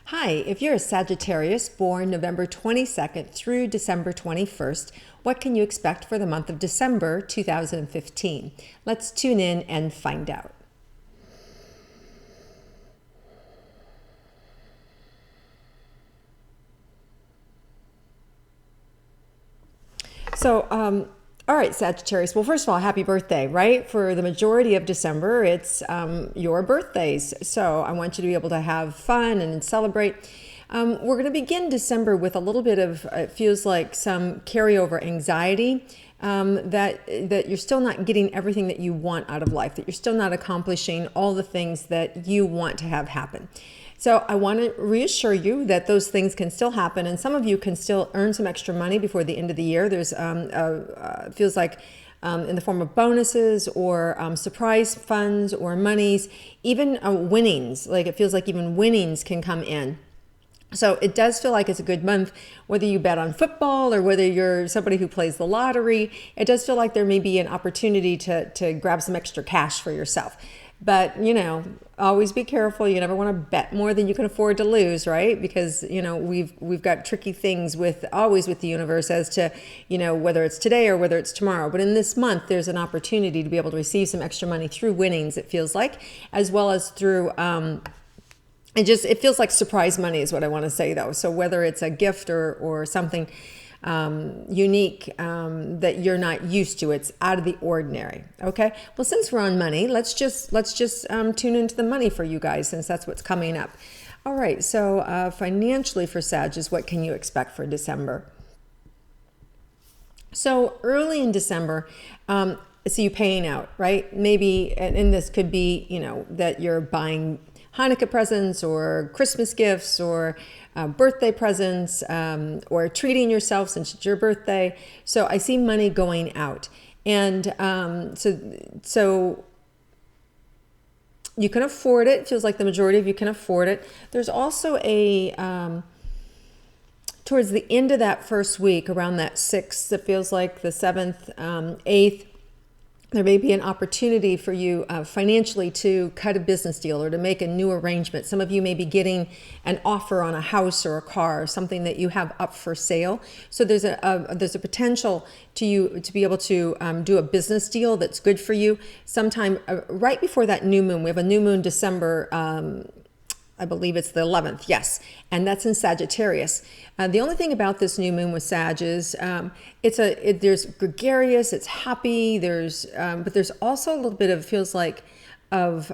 Hi, if you're a Sagittarius born November 22nd through December 21st, what can you expect for the month of December 2015? Let's tune in and find out. All right, Sagittarius. Well, first of all, happy birthday, right? For the majority of December, it's your birthdays. So I want you to be able to have fun and celebrate. We're going to begin December with a little bit of, it feels like some carryover anxiety, that you're still not getting everything that you want out of life, that you're still not accomplishing all the things that you want to have happen. So I want to reassure you that those things can still happen, and some of you can still earn some extra money before the end of the year. There's feels like in the form of bonuses or surprise funds or monies, even winnings. Like it feels like even winnings can come in. So it does feel like it's a good month, whether you bet on football or whether you're somebody who plays the lottery. It does feel like there may be an opportunity to grab some extra cash for yourself. But, always be careful. You never want to bet more than you can afford to lose, right? Because, we've got tricky things always with the universe as to, whether it's today or whether it's tomorrow. But in this month, there's an opportunity to be able to receive some extra money through winnings, it feels like, as well as through it feels like surprise money is what I want to say, though. So whether it's a gift or something unique that you're not used to, it's out of the ordinary. Okay. Well, since we're on money, let's just tune into the money for you guys, since that's what's coming up. All right. So financially for Sagittarius, what can you expect for December? So early in December, so you're paying out, right? Maybe, and this could be, that you're buying Hanukkah presents or Christmas gifts or birthday presents, or treating yourself since it's your birthday. So I see money going out. And so you can afford it. It feels like the majority of you can afford it. There's also towards the end of that first week, around that 6th, it feels like the 7th, 8th, there may be an opportunity for you financially to cut a business deal or to make a new arrangement. Some of you may be getting an offer on a house or a car or something that you have up for sale. So there's a potential to be able to do a business deal that's good for you. Sometime right before that new moon, we have a new moon December. I believe it's the 11th, yes, and that's in Sagittarius. The only thing about this new moon with Sag is there's gregarious, it's happy, but there's also a little bit of, feels like, of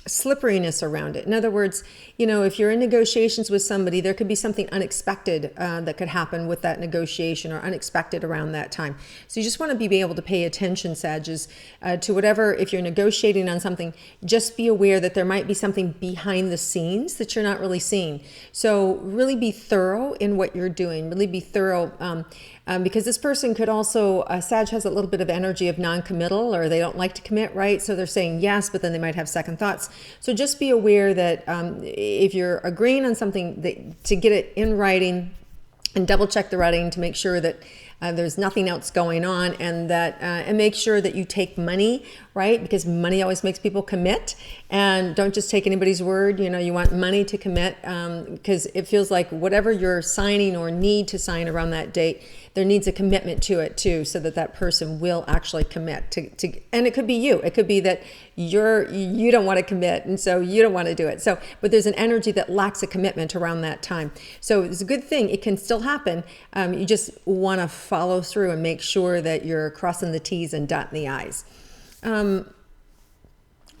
slipperiness around it. In other words, if you're in negotiations with somebody, there could be something unexpected that could happen with that negotiation, or unexpected around that time. So you just want to be able to pay attention, Sagittarius, to whatever. If you're negotiating on something, just be aware that there might be something behind the scenes that you're not really seeing. So really be thorough in what you're doing. Really be thorough. Because this person could also, Sag has a little bit of energy of non-committal, or they don't like to commit, right? So they're saying yes, but then they might have second thoughts. So just be aware that if you're agreeing on something, to get it in writing and double check the writing to make sure that there's nothing else going on, and make sure that you take money, right? Because money always makes people commit, and don't just take anybody's word. You want money to commit, because it feels like whatever you're signing or need to sign around that date, there needs a commitment to it too, so that person will actually commit to, and it could be you. It could be that you don't want to commit, and so you don't want to do it. So, but there's an energy that lacks a commitment around that time. So it's a good thing. It can still happen. You just want to follow through and make sure that you're crossing the T's and dotting the I's.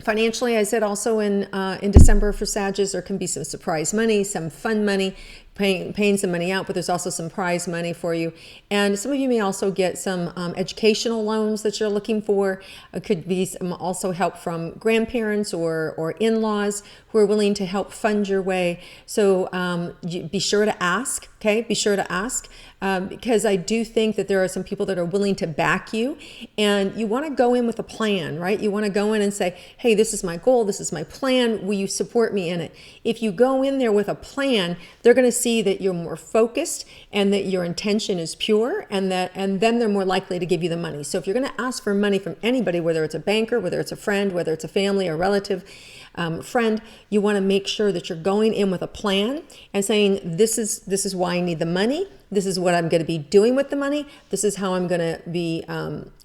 Financially, I said also in December for Sagittarius, there can be some surprise money, some fun money, paying some money out, but there's also some prize money for you. And some of you may also get some educational loans that you're looking for. It could be some also help from grandparents or in-laws who are willing to help fund your way. So be sure to ask, okay? Be sure to ask. Because I do think that there are some people that are willing to back you, and you want to go in with a plan, right? You want to go in and say, hey, this is my goal, this is my plan, will you support me in it? If you go in there with a plan, they're going to see see that you're more focused and that your intention is pure, and then they're more likely to give you the money. So if you're going to ask for money from anybody, whether it's a banker, whether it's a friend, whether it's a family or relative, friend, you want to make sure that you're going in with a plan and saying, this is why I need the money. This is what I'm going to be doing with the money. This is how I'm going to be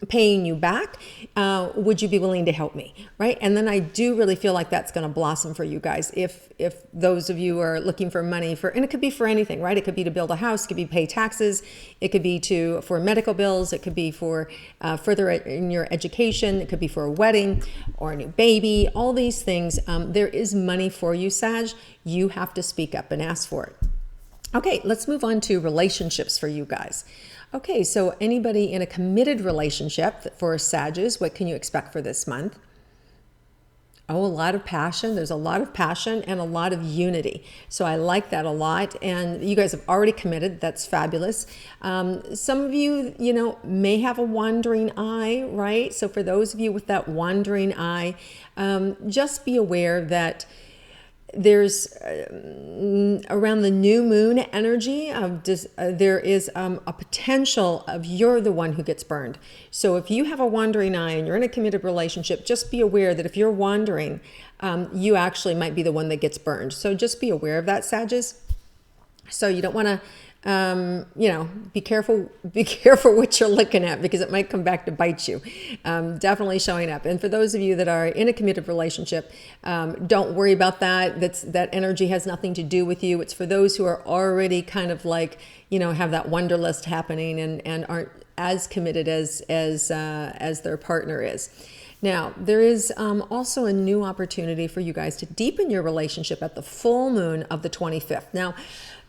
paying you back. Would you be willing to help me? Right? And then I do really feel like that's going to blossom for you guys. If those of you are looking for money and it could be for anything, right? It could be to build a house, it could be pay taxes, it could be for medical bills, it could be for further in your education, it could be for a wedding or a new baby, all these things. There is money for you, Sag. You have to speak up and ask for it. Okay, let's move on to relationships for you guys. Okay, so anybody in a committed relationship for Sages, what can you expect for this month? Oh, a lot of passion. There's a lot of passion and a lot of unity. So I like that a lot. And you guys have already committed. That's fabulous. Some of you, may have a wandering eye, right? So for those of you with that wandering eye, just be aware that there's around the new moon energy of there is a potential of you're the one who gets burned. So if you have a wandering eye and you're in a committed relationship, just be aware that if you're wandering, you actually might be the one that gets burned. So just be aware of that, Sages. So you don't want to be careful what you're looking at, because it might come back to bite you. Definitely showing up. And for those of you that are in a committed relationship, don't worry about that. That energy has nothing to do with you. It's for those who are already kind of like, have that wanderlust happening and aren't as committed as their partner is. Now, there is also a new opportunity for you guys to deepen your relationship at the full moon of the 25th. Now,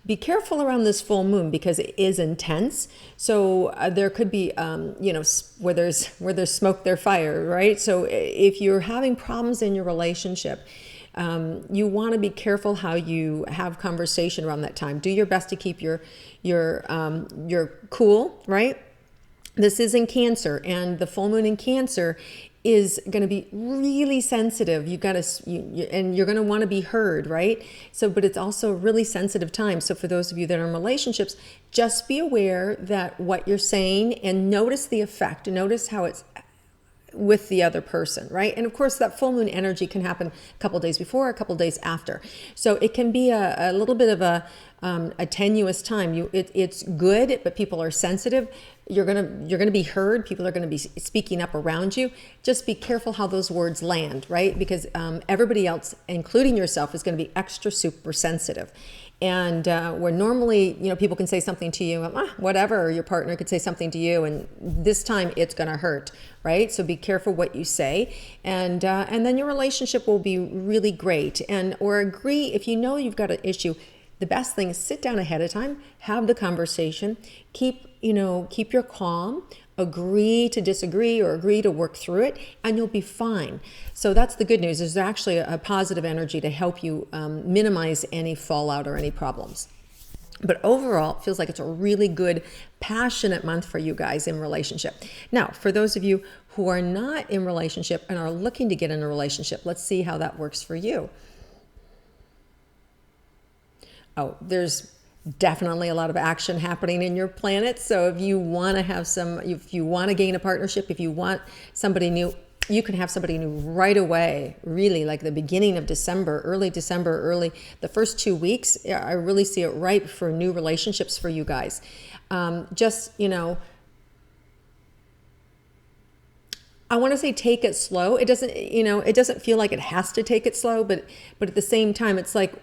be careful around this full moon because it is intense. So there could be, where there's smoke, there's fire, right? So if you're having problems in your relationship, you want to be careful how you have conversation around that time. Do your best to keep your cool, right? This is in Cancer, and the full moon in Cancer is going to be really sensitive. And you're going to want to be heard, right? So, but it's also a really sensitive time. So for those of you that are in relationships, just be aware that what you're saying and notice the effect, notice how it's with the other person, right? And of course, that full moon energy can happen a couple days before, a couple days after. So it can be a little bit of a tenuous time. It's good, but people are sensitive. You're gonna be heard. People are gonna be speaking up around you. Just be careful how those words land, right? Because everybody else, including yourself, is gonna be extra super sensitive. And where normally, people can say something to you, whatever, or your partner could say something to you, and this time it's going to hurt, right? So be careful what you say, and then your relationship will be really great. Or agree if you know you've got an issue. The best thing is sit down ahead of time, have the conversation, keep your calm. Agree to disagree or agree to work through it, and you'll be fine. So that's the good news. There's actually a positive energy to help you minimize any fallout or any problems. But overall, it feels like it's a really good, passionate month for you guys in relationship. Now, for those of you who are not in relationship and are looking to get in a relationship, let's see how that works for you. Oh, there's definitely a lot of action happening in your planet. So if you want to if you want to gain a partnership, if you want somebody new, you can have somebody new right away, really, like the beginning of December, the first 2 weeks. I really see it ripe for new relationships for you guys. I want to say take it slow. It doesn't feel like it has to take it slow, but at the same time, it's like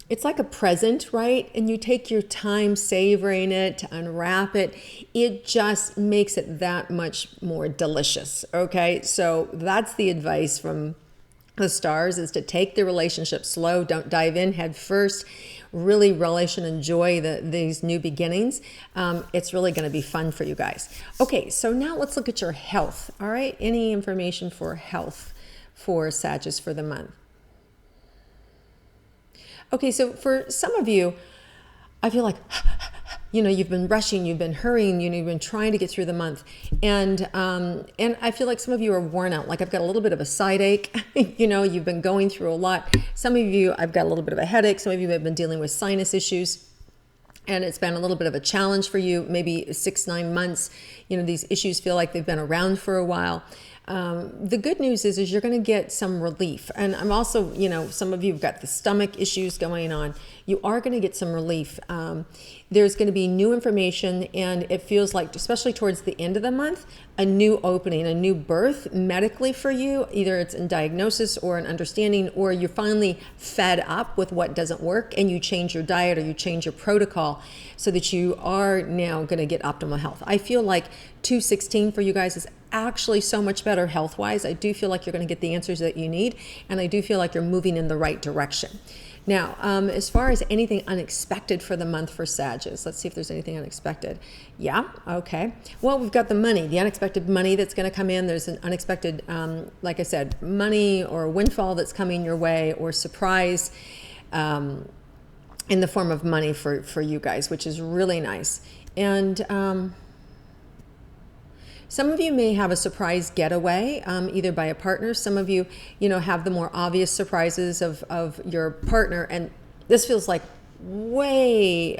it's like a present, right? And you take your time savoring it, to unwrap it. It just makes it that much more delicious, okay? So that's the advice from the stars, is to take the relationship slow. Don't dive in head first. Really relish and enjoy these new beginnings. It's really going to be fun for you guys. Okay, so now let's look at your health, all right? Any information for health for Sagittarius for the month? Okay, so for some of you, I feel like you've been rushing, you've been hurrying, you've been trying to get through the month. And I feel like some of you are worn out. Like I've got a little bit of a side ache. You've been going through a lot. Some of you, I've got a little bit of a headache. Some of you have been dealing with sinus issues. And it's been a little bit of a challenge for you, maybe 6-9 months. These issues feel like they've been around for a while. The good news is you're going to get some relief. And I'm also, some of you have got the stomach issues going on. You are going to get some relief. There's going to be new information, and it feels like, especially towards the end of the month, a new opening, a new birth medically for you. Either it's in diagnosis or an understanding, or you're finally fed up with what doesn't work and you change your diet or you change your protocol so that you are now going to get optimal health. I feel like 216 for you guys is actually so much better health-wise. I do feel like you're going to get the answers that you need, and I do feel like you're moving in the right direction. Now, as far as anything unexpected for the month for Sagittarius, let's see if there's anything unexpected. Yeah, okay. Well, we've got the money, the unexpected money that's going to come in. There's an unexpected, like I said, money or windfall that's coming your way, or surprise in the form of money for you guys, which is really nice. And some of you may have a surprise getaway, either by a partner. Some of you, have the more obvious surprises of your partner. And this feels like way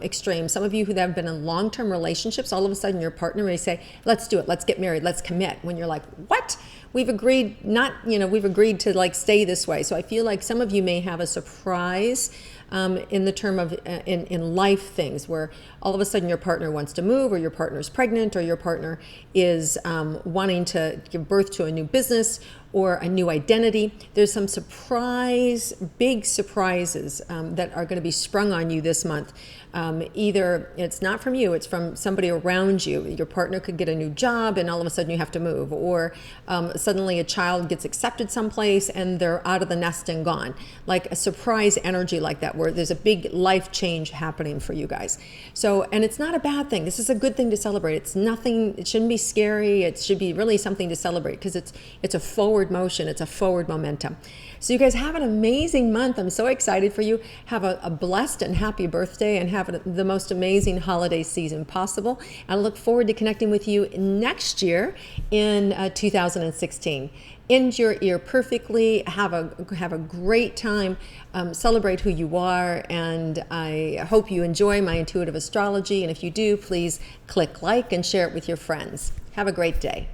extreme. Some of you who have been in long-term relationships, all of a sudden your partner may say, let's do it, let's get married, let's commit. When you're like, what? We've agreed we've agreed to like stay this way. So I feel like some of you may have a surprise in the term of in life things, where all of a sudden your partner wants to move, or your partner's pregnant, or your partner is wanting to give birth to a new business or a new identity. There's some big surprises that are going to be sprung on you this month. Either it's not from you, it's from somebody around you. Your partner could get a new job and all of a sudden you have to move, or suddenly a child gets accepted someplace and they're out of the nest and gone. Like a surprise energy like that, where there's a big life change happening for you guys. So, and it's not a bad thing. This is a good thing to celebrate. It's nothing, it shouldn't be scary. It should be really something to celebrate, because it's a forward motion. It's a forward momentum. So you guys have an amazing month. I'm so excited for you. Have a blessed and happy birthday, and have the most amazing holiday season possible. I look forward to connecting with you next year in 2016. End your year perfectly. Have a great time. Celebrate who you are, and I hope you enjoy my intuitive astrology. And if you do, please click like and share it with your friends. Have a great day.